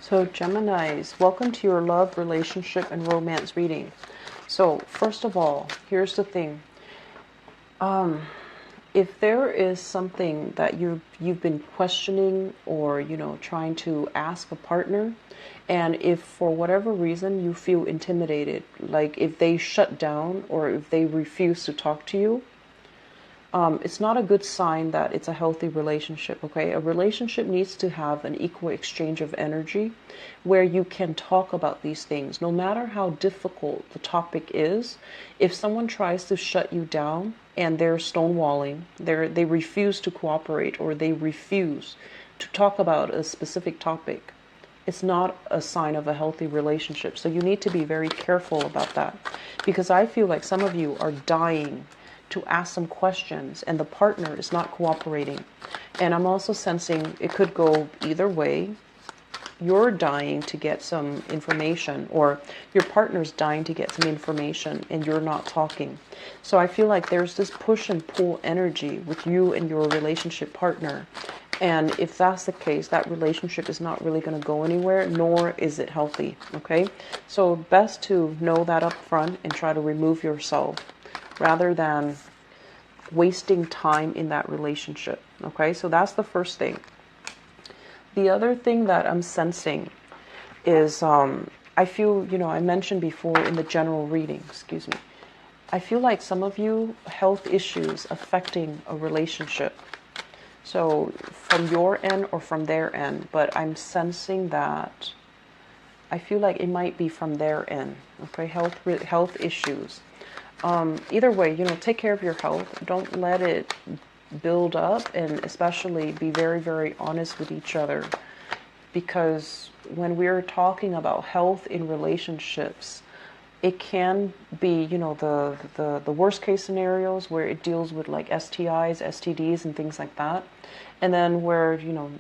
So Geminis, welcome to your love, relationship, and romance reading. So first of all, here's the thing. If there is something that you've been questioning or trying to ask a partner, and if for whatever reason you feel intimidated, like if they shut down or if they refuse to talk to you, it's not a good sign that it's a healthy relationship, okay? A relationship needs to have an equal exchange of energy where you can talk about these things. No matter how difficult the topic is, if someone tries to shut you down and they're stonewalling, they refuse to cooperate or they refuse to talk about a specific topic, it's not a sign of a healthy relationship. So you need to be very careful about that, because I feel like some of you are dying to ask some questions and the partner is not cooperating. And I'm also sensing it could go either way. You're dying to get some information, or your partner's dying to get some information and you're not talking. So I feel like there's this push and pull energy with you and your relationship partner. And if that's the case, that relationship is not really going to go anywhere, nor is it healthy. Okay? So best to know that up front and try to remove yourself, rather than wasting time in that relationship. Okay, so that's the first thing. The other thing that I'm sensing is I feel, I mentioned before in the general reading, I feel like some of you health issues affecting a relationship. So from your end or from their end, but I'm sensing that I feel like it might be from their end. Okay, health issues. Either way, take care of your health. Don't let it build up, and especially be very, very honest with each other. Because when we're talking about health in relationships, it can be, the worst case scenarios where it deals with like STIs, STDs, and things like that. And then where,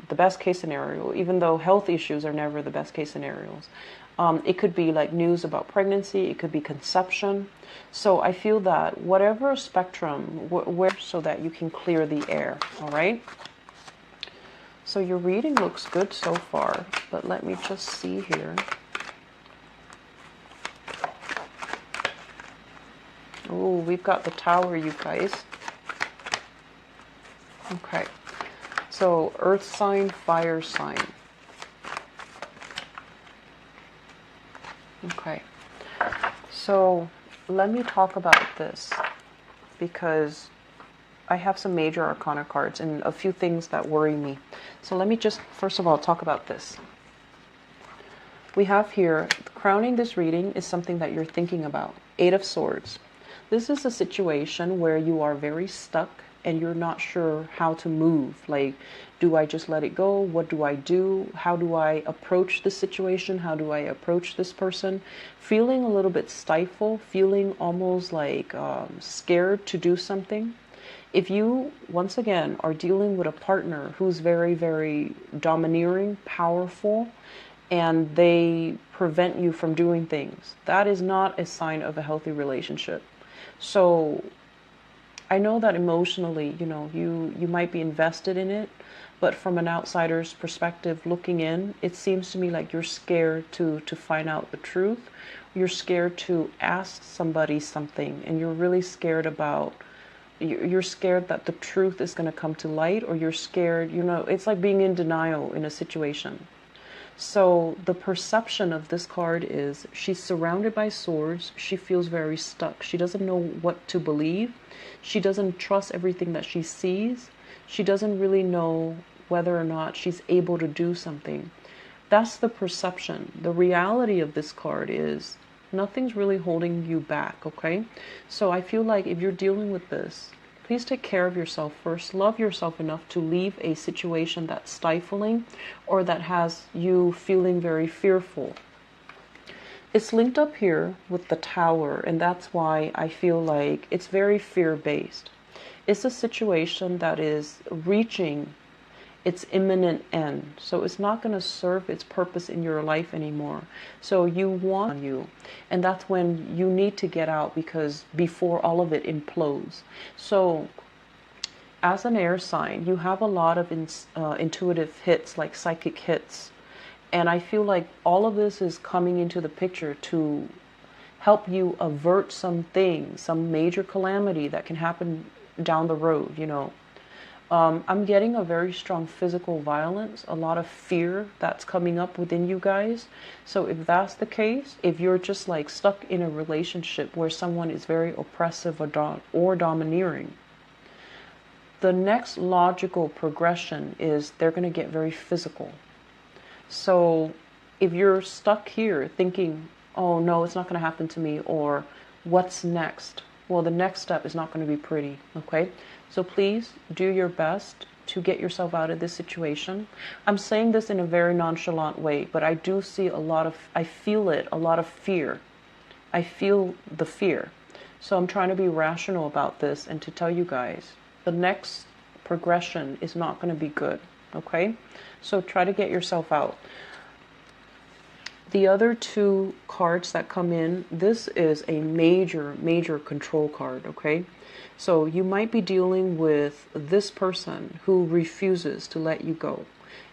the best case scenario, even though health issues are never the best case scenarios, it could be like news about pregnancy, it could be conception. So I feel that whatever spectrum, where so that you can clear the air, all right? So your reading looks good so far, but let me just see here. Oh, we've got the Tower, you guys. Okay. So earth sign, fire sign. Okay. So let me talk about this, because I have some major arcana cards and a few things that worry me. So let me just, first of all, talk about this. We have here, crowning this reading is something that you're thinking about. Eight of Swords. This is a situation where you are very stuck and you're not sure how to move. Like, do I just let it go? What do I do? How do I approach this situation? How do I approach this person? Feeling a little bit stifled, feeling almost like scared to do something. If you, once again, are dealing with a partner who's very, very domineering, powerful, and they prevent you from doing things, that is not a sign of a healthy relationship. So I know that emotionally, you might be invested in it, but from an outsider's perspective looking in, it seems to me like you're scared to find out the truth. You're scared to ask somebody something, and you're really scared about, you're scared that the truth is going to come to light, or you're scared, it's like being in denial in a situation. So the perception of this card is she's surrounded by swords. She feels very stuck. She doesn't know what to believe. She doesn't trust everything that she sees. She doesn't really know whether or not she's able to do something. That's the perception. The reality of this card is nothing's really holding you back, okay? So I feel like if you're dealing with this, please take care of yourself first. Love yourself enough to leave a situation that's stifling or that has you feeling very fearful. It's linked up here with the Tower, and that's why I feel like it's very fear-based. It's a situation that is reaching its imminent end. So it's not going to serve its purpose in your life anymore. So you want you. And that's when you need to get out, because before all of it implodes. So as an air sign, you have a lot of intuitive hits, like psychic hits. And I feel like all of this is coming into the picture to help you avert something, some major calamity that can happen down the road, you know. I'm getting a very strong physical violence, a lot of fear that's coming up within you guys. So if that's the case, if you're just like stuck in a relationship where someone is very oppressive or domineering, the next logical progression is they're going to get very physical. So if you're stuck here thinking, oh no, it's not going to happen to me, or what's next? Well, the next step is not going to be pretty, okay? So please do your best to get yourself out of this situation. I'm saying this in a very nonchalant way, but I do see I feel it, a lot of fear. I feel the fear. So I'm trying to be rational about this and to tell you guys, the next progression is not going to be good, okay? So try to get yourself out. The other two cards that come in, this is a major control card, okay? So you might be dealing with this person who refuses to let you go.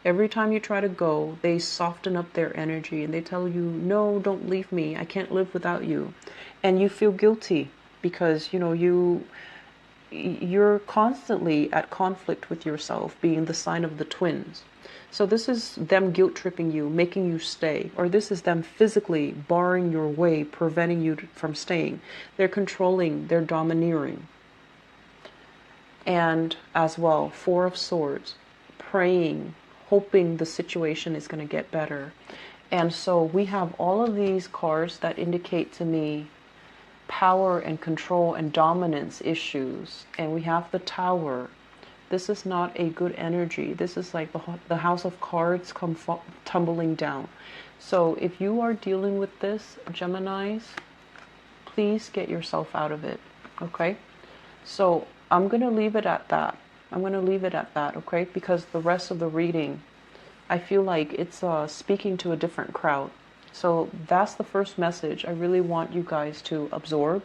Every time you try to go, they soften up their energy and they tell you, no, don't leave me. I can't live without you. And you feel guilty because, you know, you're constantly at conflict with yourself, being the sign of the twins. So this is them guilt tripping you, making you stay, or this is them physically barring your way, preventing you from staying. They're controlling, they're domineering. And as well, Four of Swords, praying, hoping the situation is going to get better. And so we have all of these cards that indicate to me power and control and dominance issues. And we have the Tower. This is not a good energy. This is like the House of Cards come tumbling down. So if you are dealing with this, Geminis, please get yourself out of it, okay? So I'm going to leave it at that. I'm going to leave it at that, okay? Because the rest of the reading, I feel like it's speaking to a different crowd. So that's the first message I really want you guys to absorb.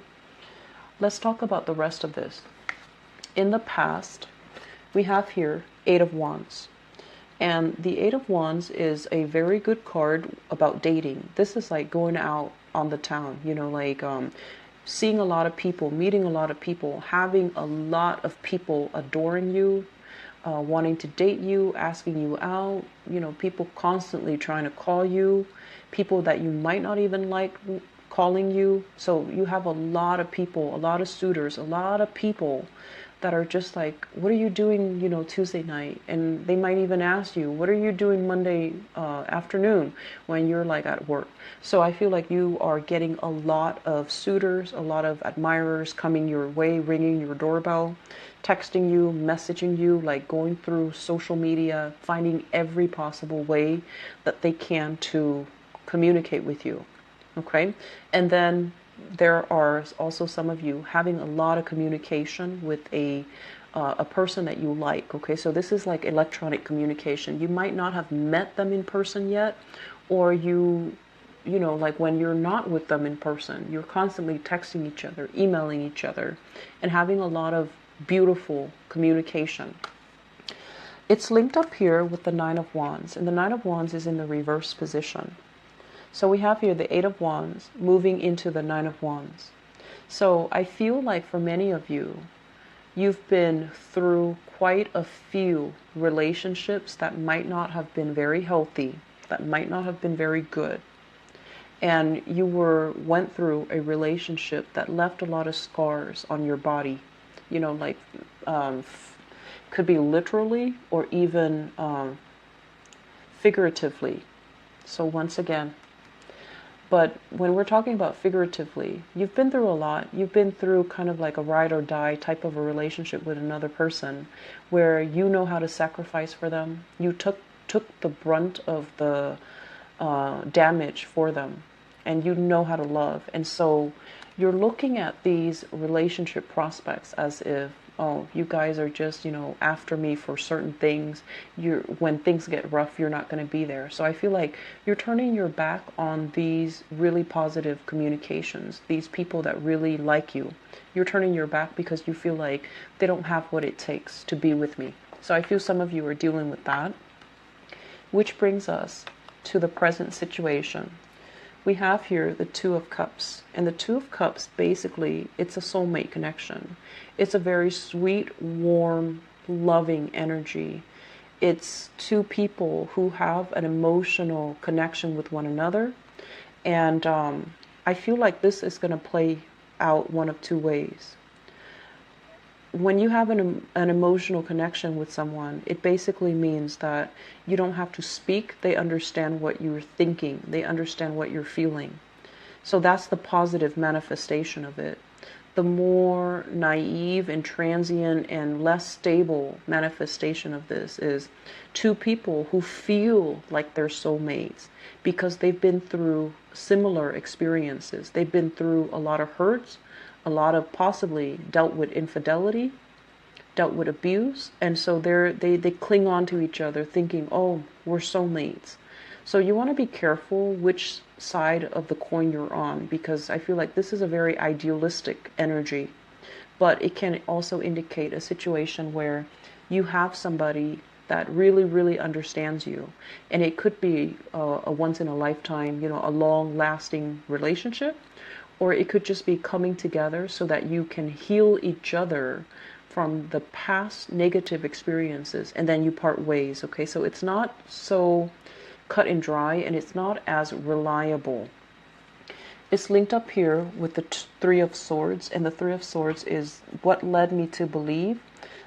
Let's talk about the rest of this. In the past, we have here Eight of Wands. And the Eight of Wands is a very good card about dating. This is like going out on the town, you know, like seeing a lot of people, meeting a lot of people, having a lot of people adoring you, wanting to date you, asking you out, you know, people constantly trying to call you, people that you might not even like calling you. So you have a lot of people, a lot of suitors, a lot of people that are just like, what are you doing, you know, Tuesday night? And they might even ask you, what are you doing Monday afternoon when you're like at work? So I feel like you are getting a lot of suitors, a lot of admirers coming your way, ringing your doorbell, texting you, messaging you, like going through social media, finding every possible way that they can to communicate with you, okay? And then there are also some of you having a lot of communication with a person that you like, okay? So this is like electronic communication. You might not have met them in person yet, or you know, like when you're not with them in person, you're constantly texting each other, emailing each other, and having a lot of beautiful communication. It's linked up here with the Nine of Wands, and the Nine of Wands is in the reverse position. So we have here the Eight of Wands moving into the Nine of Wands. So I feel like for many of you, you've been through quite a few relationships that might not have been very healthy, that might not have been very good. And you went through a relationship that left a lot of scars on your body, you know, like could be literally or even figuratively. So once again, but when we're talking about figuratively, you've been through a lot. You've been through kind of like a ride or die type of a relationship with another person where you know how to sacrifice for them. You took the brunt of the damage for them, and you know how to love. And so you're looking at these relationship prospects as if, oh, you guys are just, you know, after me for certain things. When things get rough, you're not going to be there. So I feel like you're turning your back on these really positive communications, these people that really like you. You're turning your back because you feel like they don't have what it takes to be with me. So I feel some of you are dealing with that. Which brings us to the present situation, we have here the Two of Cups. And the Two of Cups, basically, it's a soulmate connection. It's a very sweet, warm, loving energy. It's two people who have an emotional connection with one another. And I feel like this is going to play out one of two ways. When you have an emotional connection with someone, it basically means that you don't have to speak. They understand what you're thinking. They understand what you're feeling. So that's the positive manifestation of it. The more naive and transient and less stable manifestation of this is two people who feel like they're soulmates because they've been through similar experiences. They've been through a lot of hurts, a lot of possibly dealt with infidelity, dealt with abuse, and so they cling on to each other thinking, oh, we're soulmates. So you want to be careful which side of the coin you're on, because I feel like this is a very idealistic energy, but it can also indicate a situation where you have somebody that really, really understands you, and it could be a once in a lifetime, a long lasting relationship, or it could just be coming together so that you can heal each other from the past negative experiences, and then you part ways. Okay, so it's not so cut and dry, and it's not as reliable. It's linked up here with the Three of Swords, and the Three of Swords is what led me to believe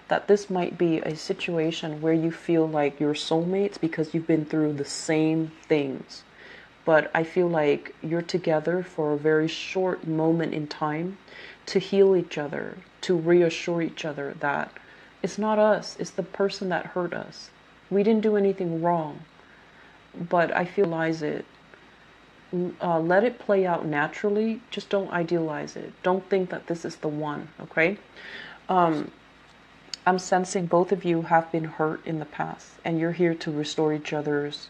that this might be a situation where you feel like you're soulmates because you've been through the same things. But I feel like you're together for a very short moment in time to heal each other, to reassure each other that it's not us, it's the person that hurt us. We didn't do anything wrong, but I realize it. Let it play out naturally. Just don't idealize it. Don't think that this is the one, okay? I'm sensing both of you have been hurt in the past, and you're here to restore each other's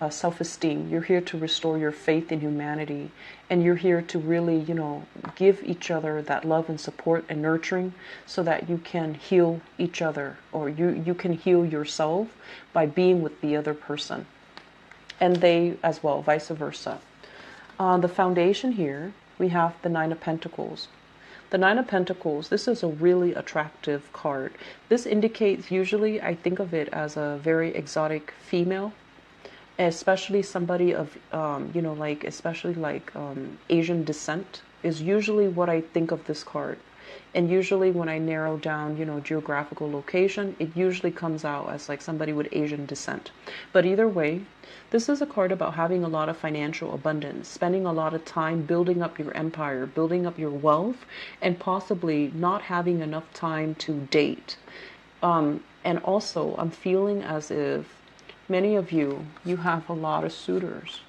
self-esteem. You're here to restore your faith in humanity, and you're here to really, give each other that love and support and nurturing so that you can heal each other, or you can heal yourself by being with the other person, and they as well, vice versa. The foundation here, we have the Nine of Pentacles. The Nine of Pentacles, this is a really attractive card. This indicates, usually I think of it as a very exotic female, especially somebody of, Asian descent is usually what I think of this card. And usually when I narrow down, geographical location, it usually comes out as like somebody with Asian descent. But either way, this is a card about having a lot of financial abundance, spending a lot of time building up your empire, building up your wealth, and possibly not having enough time to date. And also, I'm feeling as if many of you have a lot of suitors.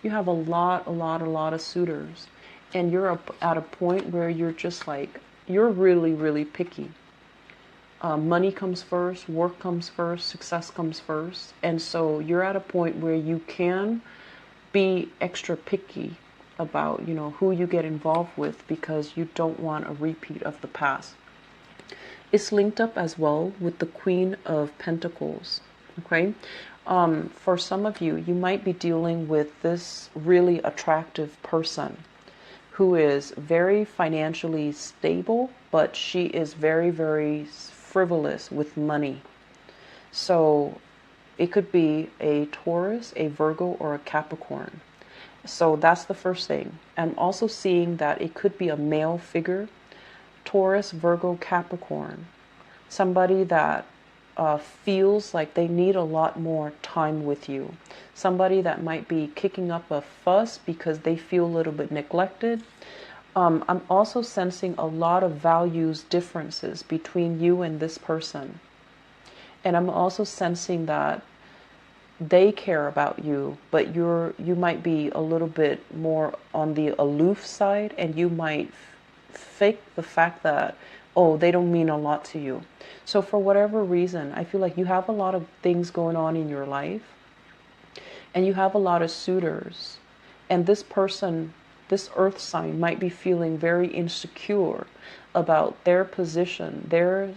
You have a lot of suitors. And you're at a point where you're just like, you're really, really picky. Money comes first, work comes first, success comes first. And so you're at a point where you can be extra picky about, who you get involved with, because you don't want a repeat of the past. It's linked up as well with the Queen of Pentacles. Okay. For some of you, you might be dealing with this really attractive person who is very financially stable, but she is very, very frivolous with money. So it could be a Taurus, a Virgo, or a Capricorn. So that's the first thing. I'm also seeing that it could be a male figure, Taurus, Virgo, Capricorn. Somebody that feels like they need a lot more time with you. Somebody that might be kicking up a fuss because they feel a little bit neglected. I'm also sensing a lot of values differences between you and this person. And I'm also sensing that they care about you, but you might be a little bit more on the aloof side, and you might fake the fact that, oh, they don't mean a lot to you. So for whatever reason, I feel like you have a lot of things going on in your life, and you have a lot of suitors, and this person, this earth sign, might be feeling very insecure about their position, their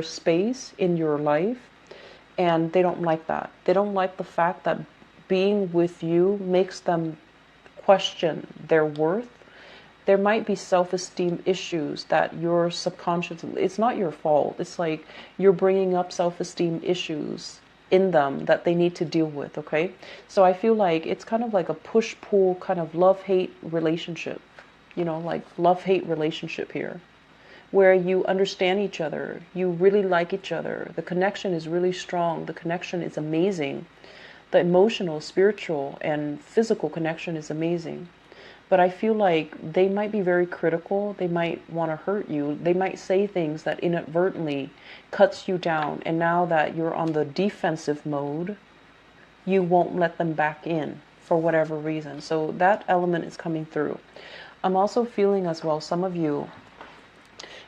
space in your life, And they don't like that. They don't like the fact that being with you makes them question their worth. There might be self-esteem issues that your subconscious, it's not your fault. It's like you're bringing up self-esteem issues in them that they need to deal with, okay? So I feel like it's kind of like a push-pull kind of love-hate relationship, like love-hate relationship here, where you understand each other, you really like each other, the connection is really strong, the connection is amazing, the emotional, spiritual, and physical connection is amazing. But I feel like they might be very critical. They might want to hurt you. They might say things that inadvertently cuts you down. And now that you're on the defensive mode, you won't let them back in for whatever reason. So that element is coming through. I'm also feeling as well, some of you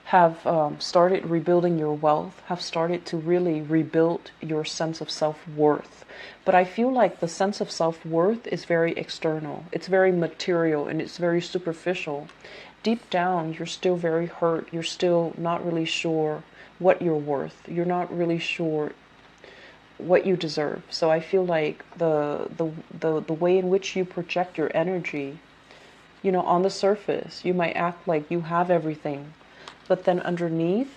have started rebuilding your wealth, have started to really rebuild your sense of self-worth. But I feel like the sense of self-worth is very external. It's very material and it's very superficial. Deep down, you're still very hurt. You're still not really sure what you're worth. You're not really sure what you deserve. So I feel like the way in which you project your energy, on the surface, you might act like you have everything. But then underneath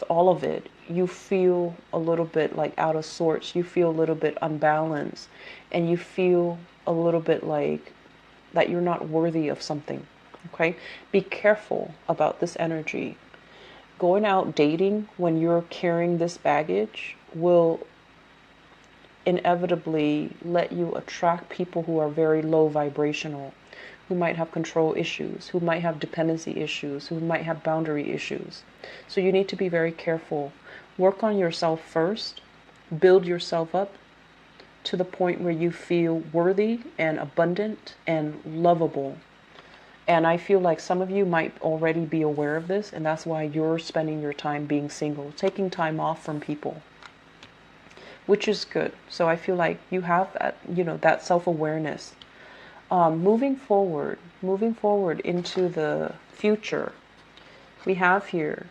all of it, you feel a little bit like out of sorts. You feel a little bit unbalanced. And you feel a little bit like that you're not worthy of something. Okay? Be careful about this energy. Going out dating when you're carrying this baggage will inevitably let you attract people who are very low vibrational, who might have control issues, who might have dependency issues, who might have boundary issues. So you need to be very careful. Work on yourself first. Build yourself up to the point where you feel worthy and abundant and lovable. And I feel like some of you might already be aware of this, and that's why you're spending your time being single, taking time off from people, which is good. So I feel like you have that, that self-awareness. Moving forward into the future, we have here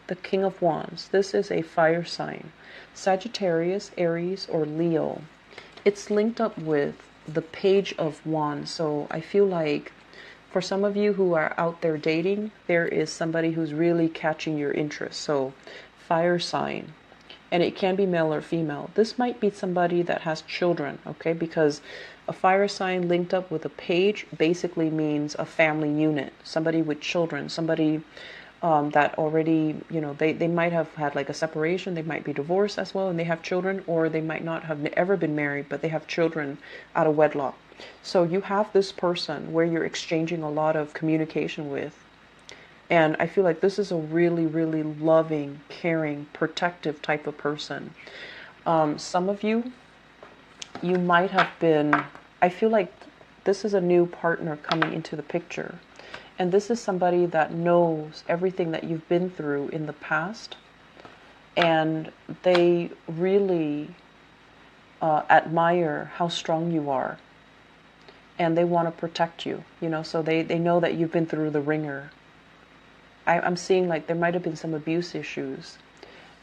the King of Wands. This is a fire sign, Sagittarius, Aries, or Leo. It's linked up with the Page of Wands. So I feel like for some of you who are out there dating, there is somebody who's really catching your interest. So fire sign. And it can be male or female. This might be somebody that has children, okay? Because a fire sign linked up with a page basically means a family unit. Somebody with children, somebody that already, they might have had like a separation. They might be divorced as well and they have children, or they might not have ever been married, but they have children out of wedlock. So you have this person where you're exchanging a lot of communication with. And I feel like this is a really, really loving, caring, protective type of person. Some of you might have been, I feel like this is a new partner coming into the picture. And this is somebody that knows everything that you've been through in the past. And they really admire how strong you are. And they want to protect you, so they know that you've been through the ringer. I'm seeing like there might have been some abuse issues,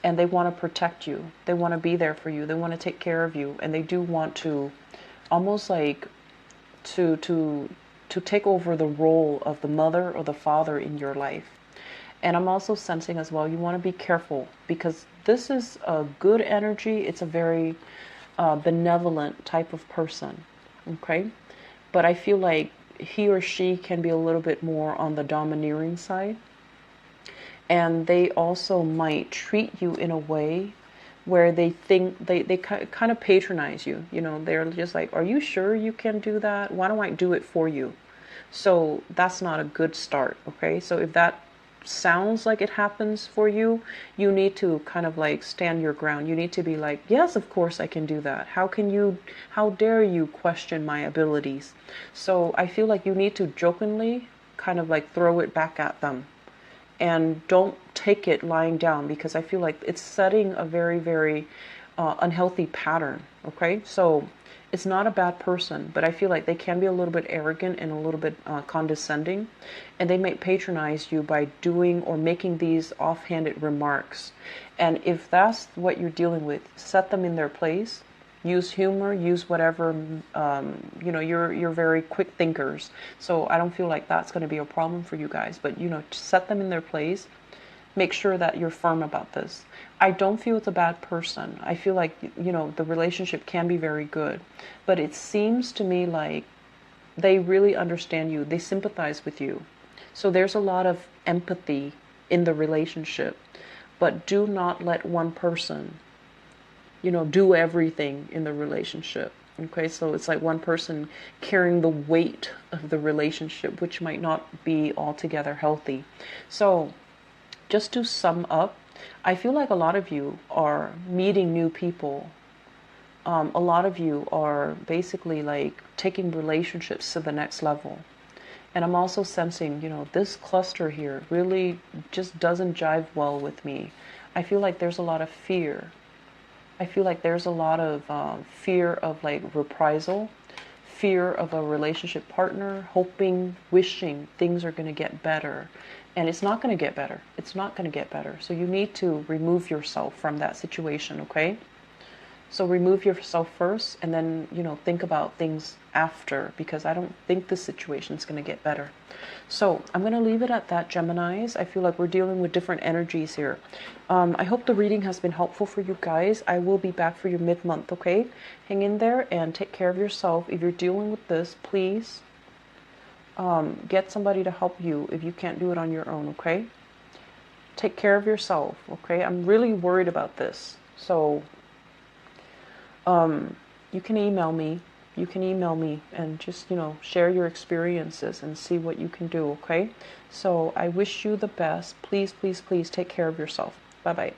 and they want to protect you. They want to be there for you. They want to take care of you, and they do want to almost like to take over the role of the mother or the father in your life. And I'm also sensing as well, you want to be careful because this is a good energy. It's a very benevolent type of person, okay? But I feel like he or she can be a little bit more on the domineering side. And they also might treat you in a way where they think they kind of patronize you. They're just like, are you sure you can do that? Why don't I do it for you? So that's not a good start, okay? So if that sounds like it happens for you, you need to kind of like stand your ground. You need to be like, yes, of course I can do that. How dare you question my abilities? So I feel like you need to jokingly kind of like throw it back at them. And don't take it lying down, because I feel like it's setting a very, very unhealthy pattern. Okay, so it's not a bad person, but I feel like they can be a little bit arrogant and a little bit condescending, and they might patronize you by doing or making these offhanded remarks. And if that's what you're dealing with, set them in their place. Use humor, use whatever, you're very quick thinkers. So I don't feel like that's going to be a problem for you guys, but, set them in their place. Make sure that you're firm about this. I don't feel it's a bad person. I feel like, the relationship can be very good, but it seems to me like they really understand you. They sympathize with you. So there's a lot of empathy in the relationship, but do not let one person do everything in the relationship. Okay, so it's like one person carrying the weight of the relationship, which might not be altogether healthy. So just to sum up, I feel like a lot of you are meeting new people. A lot of you are basically like taking relationships to the next level. And I'm also sensing, this cluster here really just doesn't jive well with me. I feel like there's a lot of fear. I feel like there's a lot of fear of like reprisal, fear of a relationship partner, hoping, wishing things are going to get better. And it's not going to get better. It's not going to get better. So you need to remove yourself from that situation, okay? So remove yourself first and then, think about things after, because I don't think the situation is going to get better. So I'm going to leave it at that, Geminis. I feel like we're dealing with different energies here. I hope the reading has been helpful for you guys. I will be back for you mid-month, okay? Hang in there and take care of yourself. If you're dealing with this, please get somebody to help you if you can't do it on your own, okay? Take care of yourself, okay? I'm really worried about this. So you can email me. You can email me and just, share your experiences and see what you can do, okay? So I wish you the best. Please, please, please take care of yourself. Bye-bye.